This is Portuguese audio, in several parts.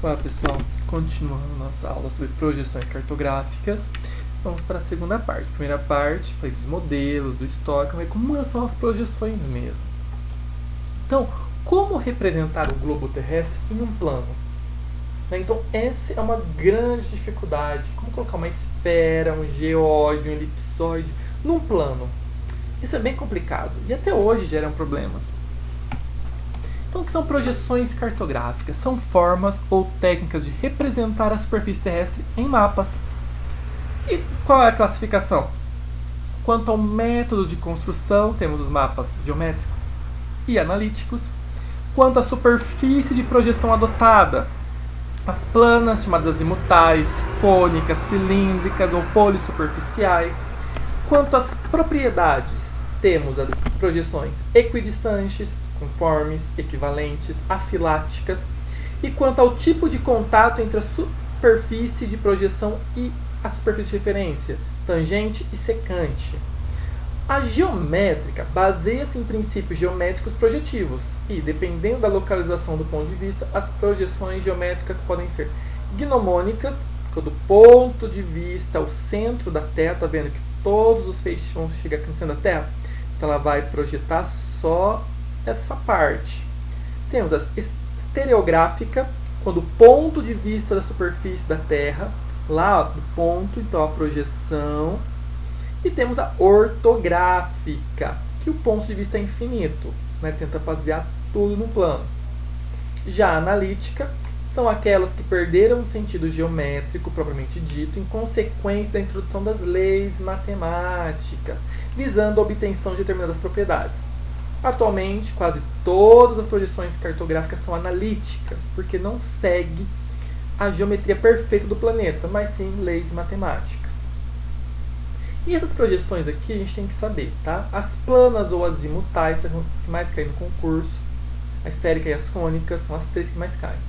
Olá pessoal, continuando nossa aula sobre projeções cartográficas, vamos para a segunda parte. Primeira parte, falei dos modelos, do histórico, mas como são as projeções mesmo. Então, como representar o globo terrestre em um plano? Então, essa é uma grande dificuldade. Como colocar uma esfera, um geóide, um elipsoide num plano? Isso é bem complicado e até hoje geram problemas. Então, o que são projeções cartográficas? São formas ou técnicas de representar a superfície terrestre em mapas. E qual é a classificação? Quanto ao método de construção, temos os mapas geométricos e analíticos. Quanto à superfície de projeção adotada, as planas, chamadas azimutais, cônicas, cilíndricas ou polissuperficiais. Quanto às propriedades, temos as projeções equidistantes, conformes, equivalentes, afiláticas. E quanto ao tipo de contato entre a superfície de projeção e a superfície de referência, tangente e secante. A geométrica baseia-se em princípios geométricos projetivos e, dependendo da localização do ponto de vista, as projeções geométricas podem ser gnomônicas, quando o ponto de vista, o centro da Terra, está vendo que todos os feixes vão chegar aqui no centro da Terra, então ela vai projetar só essa parte. Temos a estereográfica, quando o ponto de vista da superfície da Terra, lá do ponto, então a projeção. E temos a ortográfica, que o ponto de vista é infinito, né? Tenta basear tudo no plano. Já a analítica são aquelas que perderam o sentido geométrico propriamente dito em consequência da introdução das leis matemáticas, visando a obtenção de determinadas propriedades. Atualmente, quase todas as projeções cartográficas são analíticas, porque não segue a geometria perfeita do planeta, mas sim leis matemáticas. E essas projeções aqui a gente tem que saber, tá? As planas ou azimutais são as que mais caem no concurso. A esférica e as cônicas são as três que mais caem.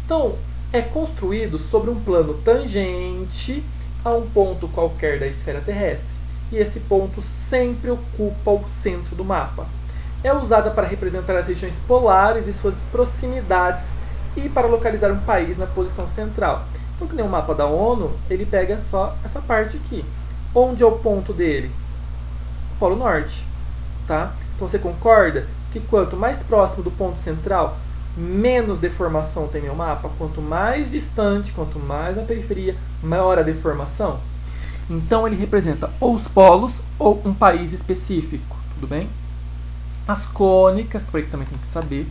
Então, é construído sobre um plano tangente a um ponto qualquer da esfera terrestre. E esse ponto sempre ocupa o centro do mapa. É usada para representar as regiões polares e suas proximidades e para localizar um país na posição central. Então, que nem o mapa da ONU, ele pega só essa parte aqui. Onde é o ponto dele? Polo Norte. Tá? Então, você concorda que quanto mais próximo do ponto central, menos deformação tem meu mapa? Quanto mais distante, quanto mais na periferia, maior a deformação? Então, ele representa ou os polos ou um país específico. Tudo bem? As cônicas, que também tem que saber.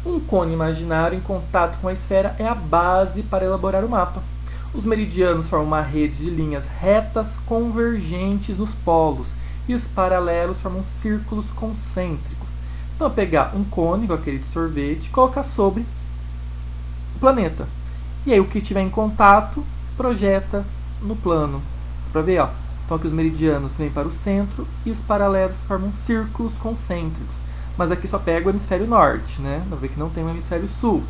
Um cone imaginário em contato com a esfera é a base para elaborar o mapa. Os meridianos formam uma rede de linhas retas convergentes nos polos e os paralelos formam círculos concêntricos. Então, eu pegar um cone, igual aquele de sorvete, e colocar sobre o planeta. E aí, o que tiver em contato, projeta no plano. Para ver, ó. Então, aqui os meridianos vêm para o centro e os paralelos formam círculos concêntricos. Mas aqui só pega o hemisfério norte, né? Vamos ver que não tem o hemisfério sul.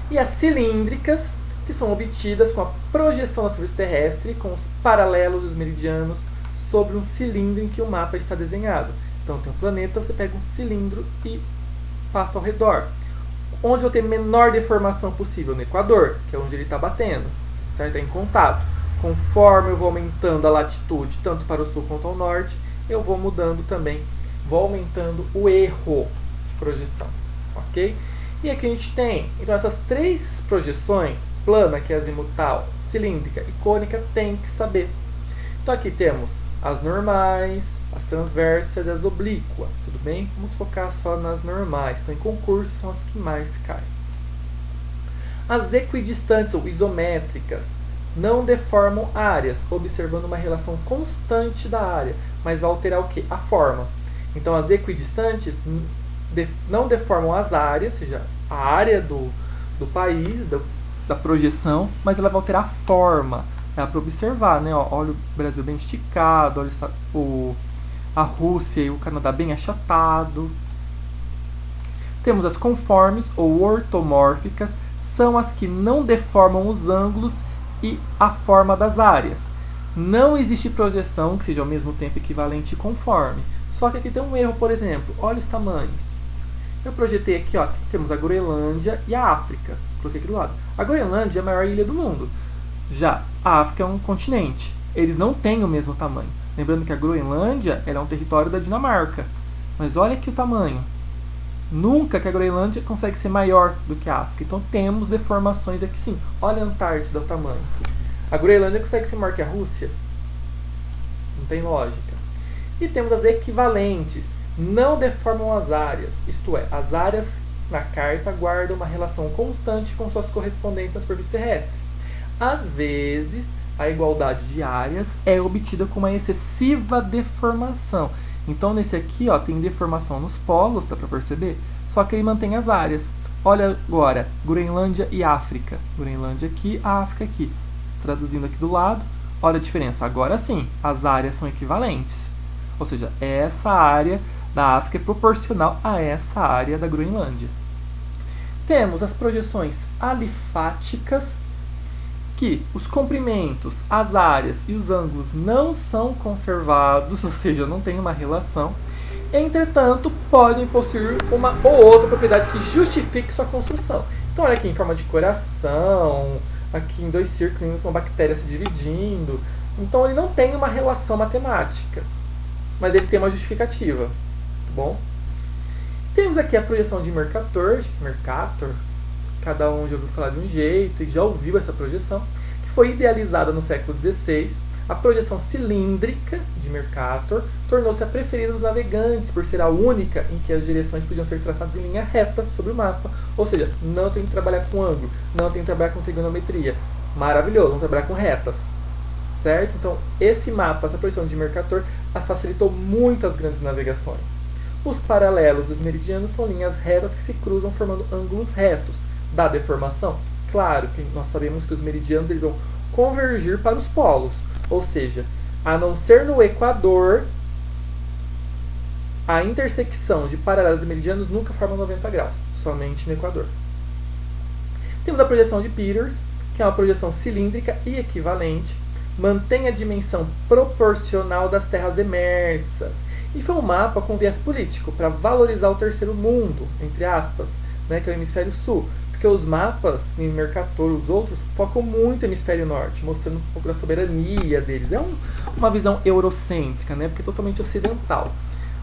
E as cilíndricas, que são obtidas com a projeção da superfície terrestre, com os paralelos dos meridianos sobre um cilindro em que o mapa está desenhado. Então, tem um planeta, você pega um cilindro e passa ao redor. Onde eu tenho menor deformação possível? No Equador, que é onde ele está batendo, certo? É em contato. Conforme eu vou aumentando a latitude, tanto para o sul quanto ao norte, eu vou mudando também, vou aumentando o erro de projeção, ok? E aqui a gente tem, então, essas três projeções, plana, que é azimutal, cilíndrica e cônica, tem que saber. Então, aqui temos as normais, as transversas e as oblíquas, tudo bem? Vamos focar só nas normais. Então, em concurso, são as que mais caem. As equidistantes ou isométricas não deformam áreas, observando uma relação constante da área, mas vai alterar o quê? A forma. Então, as equidistantes não deformam as áreas, ou seja, a área do país, da projeção, mas ela vai alterar a forma. É para observar, né? Ó, olha o Brasil bem esticado, olha a Rússia e o Canadá bem achatado. Temos as conformes ou ortomórficas, são as que não deformam os ângulos e a forma das áreas. Não existe projeção que seja ao mesmo tempo equivalente e conforme. Só que aqui tem um erro, por exemplo, olha os tamanhos. Eu projetei aqui, ó, que temos a Groenlândia e a África. Coloquei aqui do lado. A Groenlândia é a maior ilha do mundo. Já a África é um continente. Eles não têm o mesmo tamanho. Lembrando que a Groenlândia é um território da Dinamarca. Mas olha aqui o tamanho. Nunca que a Groenlândia consegue ser maior do que a África. Então temos deformações aqui sim. Olha a Antártida, o tamanho. A Groenlândia consegue ser maior que a Rússia? Não tem lógica. E temos as equivalentes. Não deformam as áreas. Isto é, as áreas na carta guardam uma relação constante com suas correspondências na superfície terrestre. Às vezes, a igualdade de áreas é obtida com uma excessiva deformação. Então, nesse aqui, ó, tem deformação nos polos, dá para perceber? Só que ele mantém as áreas. Olha agora, Groenlândia e África. Groenlândia aqui, a África aqui. Traduzindo aqui do lado, olha a diferença. Agora sim, as áreas são equivalentes. Ou seja, essa área da África é proporcional a essa área da Groenlândia. Temos as projeções alifáticas, que os comprimentos, as áreas e os ângulos não são conservados, ou seja, não tem uma relação. Entretanto, podem possuir uma ou outra propriedade que justifique sua construção. Então, olha aqui em forma de coração, aqui em 2 círculos, uma bactéria se dividindo. Então, ele não tem uma relação matemática, mas ele tem uma justificativa. Tá bom? Temos aqui a projeção de Mercator, cada um já ouviu falar de um jeito e já ouviu essa projeção, que foi idealizada no século XVI. A projeção cilíndrica de Mercator tornou-se a preferida dos navegantes, por ser a única em que as direções podiam ser traçadas em linha reta sobre o mapa. Ou seja, não tem que trabalhar com ângulo, não tem que trabalhar com trigonometria. Maravilhoso, vamos trabalhar com retas. Certo? Então, esse mapa, essa projeção de Mercator, facilitou muito as grandes navegações. Os paralelos e os meridianos são linhas retas que se cruzam formando ângulos retos. Da deformação? Claro que nós sabemos que os meridianos eles vão convergir para os polos, ou seja, a não ser no Equador, a intersecção de paralelos e meridianos nunca forma 90 graus, somente no Equador. Temos a projeção de Peters, que é uma projeção cilíndrica e equivalente, mantém a dimensão proporcional das terras emersas, e foi um mapa com viés político, para valorizar o terceiro mundo, entre aspas, né, que é o hemisfério sul. Porque os mapas, em Mercator, os outros, focam muito no hemisfério norte, mostrando um pouco da soberania deles. É uma visão eurocêntrica, né? Porque é totalmente ocidental.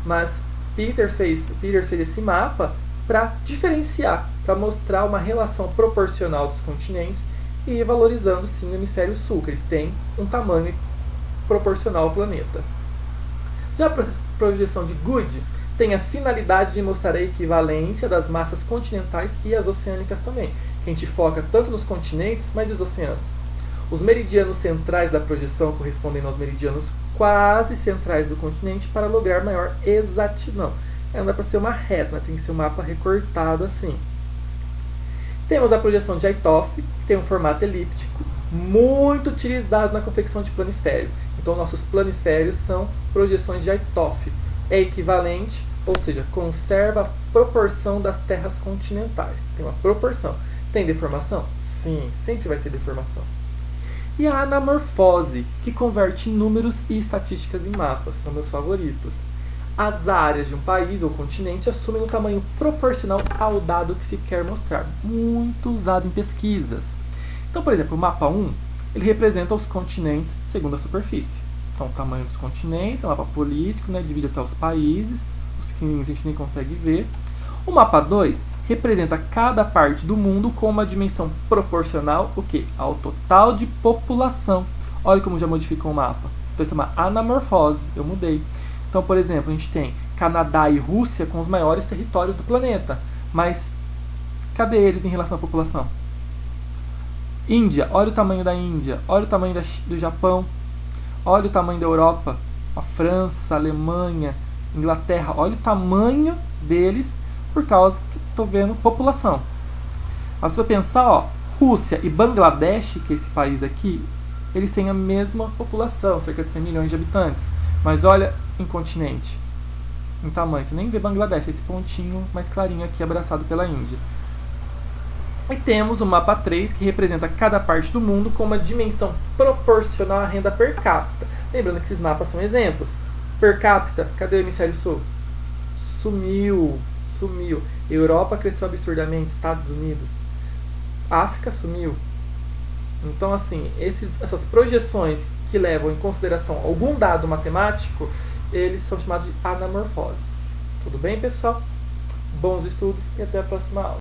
Mas Peters fez esse mapa para diferenciar, para mostrar uma relação proporcional dos continentes e valorizando, sim, o hemisfério sul, que eles têm um tamanho proporcional ao planeta. Já a projeção de Good tem a finalidade de mostrar a equivalência das massas continentais e as oceânicas também, que a gente foca tanto nos continentes, mas e os oceanos. Os meridianos centrais da projeção correspondem aos meridianos quase centrais do continente para lograr maior exatidão. Não dá para ser uma reta, né? Tem que ser um mapa recortado assim. Temos a projeção de Haithoff, que tem um formato elíptico, muito utilizado na confecção de planisfério. Então, nossos planisférios são projeções de Haithoff. É equivalente, ou seja, conserva a proporção das terras continentais. Tem uma proporção. Tem deformação? Sim, sempre vai ter deformação. E a anamorfose, que converte números e estatísticas em mapas, são meus favoritos. As áreas de um país ou continente assumem um tamanho proporcional ao dado que se quer mostrar, muito usado em pesquisas. Então, por exemplo, o mapa 1, ele representa os continentes segundo a superfície. Então, o tamanho dos continentes, é um mapa político, né, divide até os países, os pequenininhos a gente nem consegue ver. O mapa 2 representa cada parte do mundo com uma dimensão proporcional o quê? Ao total de população. Olha como já modificou o mapa. Então, isso é uma anamorfose, eu mudei. Então, por exemplo, a gente tem Canadá e Rússia com os maiores territórios do planeta. Mas, cadê eles em relação à população? Índia, olha o tamanho da Índia, olha o tamanho do Japão. Olha o tamanho da Europa, a França, a Alemanha, Inglaterra. Olha o tamanho deles por causa que estou vendo população. Aí você vai pensar, ó, Rússia e Bangladesh, que é esse país aqui, eles têm a mesma população, cerca de 100 milhões de habitantes. Mas olha em continente, em tamanho. Você nem vê Bangladesh, esse pontinho mais clarinho aqui abraçado pela Índia. E temos o mapa 3, que representa cada parte do mundo com uma dimensão proporcional à renda per capita. Lembrando que esses mapas são exemplos. Per capita, cadê o hemisfério sul? Sumiu. Europa cresceu absurdamente, Estados Unidos. A África sumiu. Então, assim, essas projeções que levam em consideração algum dado matemático, eles são chamados de anamorfose. Tudo bem, pessoal? Bons estudos e até a próxima aula.